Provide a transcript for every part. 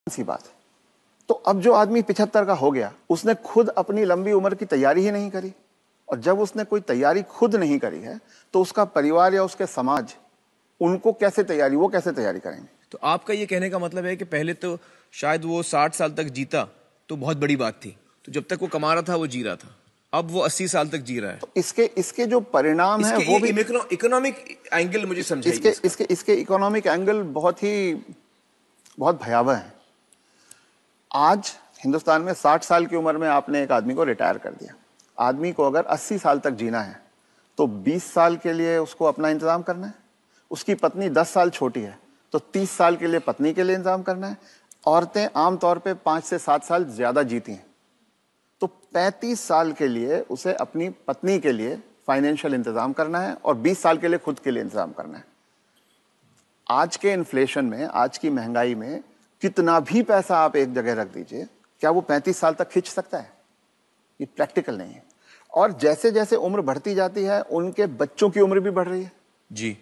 सी बात है। तो अब जो आदमी 75 का हो गया, उसने खुद अपनी लंबी उम्र की तैयारी ही नहीं करी, और जब उसने कोई तैयारी खुद नहीं करी है तो उसका परिवार या उसके समाज उनको कैसे तैयारी, वो कैसे तैयारी करेंगे? तो आपका ये कहने का मतलब है कि पहले तो शायद वो 60 साल तक जीता तो बहुत बड़ी बात थी, तो जब तक वो कमा रहा था वो जी रहा था, अब वो 80 साल तक जी रहा है। तो इसके जो परिणाम है वो भी इकोनॉमिक एंगल मुझे समझाइए। इसके इकोनॉमिक एंगल बहुत भयावह है। आज हिंदुस्तान में 60 साल की उम्र में आपने एक आदमी को रिटायर कर दिया। आदमी को अगर 80 साल तक जीना है तो 20 साल के लिए उसको अपना इंतजाम करना है। उसकी पत्नी 10 साल छोटी है तो 30 साल के लिए पत्नी के लिए इंतजाम करना है। औरतें आमतौर पे 5 से 7 साल ज्यादा जीती हैं, तो 35 साल के लिए उसे अपनी पत्नी के लिए फाइनेंशियल इंतजाम करना है और 20 साल के लिए खुद के लिए इंतजाम करना है। आज के इन्फ्लेशन में, आज की महंगाई में कितना भी पैसा आप एक जगह रख दीजिए, क्या वो 35 साल तक खींच सकता है? ये प्रैक्टिकल नहीं है। और जैसे जैसे उम्र बढ़ती जाती है उनके बच्चों की उम्र भी बढ़ रही है जी।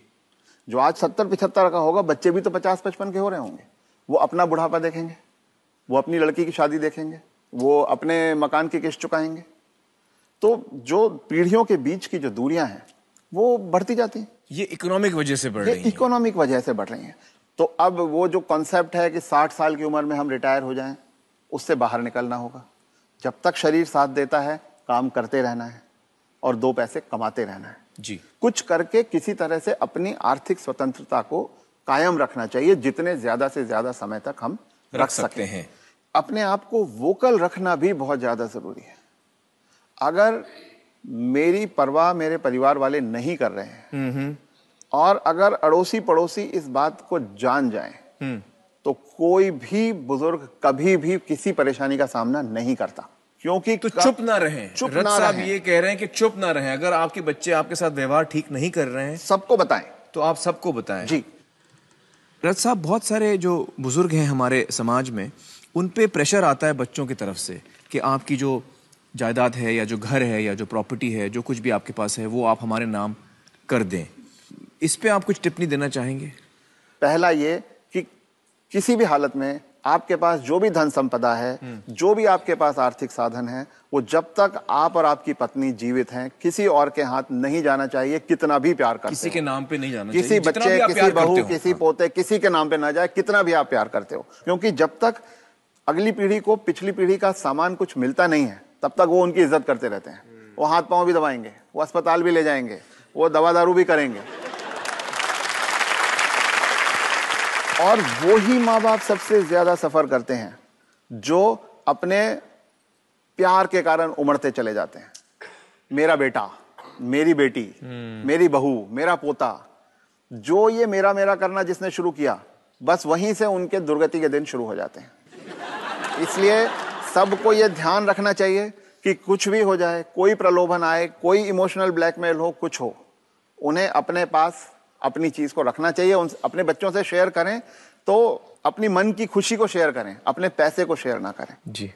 जो आज 70-75 का होगा, बच्चे भी तो 50-55 के हो रहे होंगे। वो अपना बुढ़ापा देखेंगे, वो अपनी लड़की की शादी देखेंगे, वो अपने मकान की किस्त चुकाएंगे। तो जो पीढ़ियों के बीच की जो दूरियां हैं वो बढ़ती जाती हैं। ये इकोनॉमिक वजह से बढ़ रही है। इकोनॉमिक वजह से बढ़ रही हैं। तो अब वो जो कॉन्सेप्ट है कि 60 साल की उम्र में हम रिटायर हो जाएं, उससे बाहर निकलना होगा। जब तक शरीर साथ देता है काम करते रहना है और 2 पैसे कमाते रहना है जी। कुछ करके किसी तरह से अपनी आर्थिक स्वतंत्रता को कायम रखना चाहिए, जितने ज्यादा से ज्यादा समय तक हम रख सकते हैं। अपने आप को वोकल रखना भी बहुत ज्यादा जरूरी है। अगर मेरी परवाह मेरे परिवार वाले नहीं कर रहे हैं और अगर अड़ोसी पड़ोसी इस बात को जान जाएं तो कोई भी बुजुर्ग कभी भी किसी परेशानी का सामना नहीं करता, क्योंकि तो चुप ना रहें। चुप ना साहब रहें। ये कह रहे हैं कि चुप ना रहें। अगर आपके बच्चे आपके साथ व्यवहार ठीक नहीं कर रहे हैं, सबको बताएं। तो आप सबको बताएं। जी रथ साहब, बहुत सारे जो बुजुर्ग हैं हमारे समाज में, उन पे प्रेशर आता है बच्चों की तरफ से कि आपकी जो जायदाद है या जो घर है या जो प्रॉपर्टी है, जो कुछ भी आपके पास है, वो आप हमारे नाम कर दें। इस पे आप कुछ टिप्पणी देना चाहेंगे? पहला ये कि किसी भी हालत में आपके पास जो भी धन संपदा है, जो भी आपके पास आर्थिक साधन है, वो जब तक आप और आपकी पत्नी जीवित हैं किसी और के हाथ नहीं जाना चाहिए। कितना भी प्यार करते किसी के नाम पे नहीं जाना चाहिए, किसी बच्चे, किसी बहू, किसी पोते, किसी के नाम पे ना जाए, कितना भी आप प्यार करते हो। क्योंकि जब तक अगली पीढ़ी को पिछली पीढ़ी का सामान कुछ मिलता नहीं है तब तक वो उनकी इज्जत करते रहते हैं। वो हाथ पांव भी दबाएंगे, वो अस्पताल भी ले जाएंगे, वो दवा दारू भी करेंगे। और वो ही माँ बाप सबसे ज्यादा सफर करते हैं जो अपने प्यार के कारण उमड़ते चले जाते हैं। मेरा बेटा, मेरी बेटी, मेरी बहू, मेरा पोता, जो ये मेरा मेरा करना जिसने शुरू किया, बस वहीं से उनके दुर्गति के दिन शुरू हो जाते हैं। इसलिए सबको ये ध्यान रखना चाहिए कि कुछ भी हो जाए, कोई प्रलोभन आए, कोई इमोशनल ब्लैकमेल हो, कुछ हो, उन्हें अपने पास अपनी चीज को रखना चाहिए। उन अपने बच्चों से शेयर करें तो अपनी मन की खुशी को शेयर करें, अपने पैसे को शेयर ना करें। जी।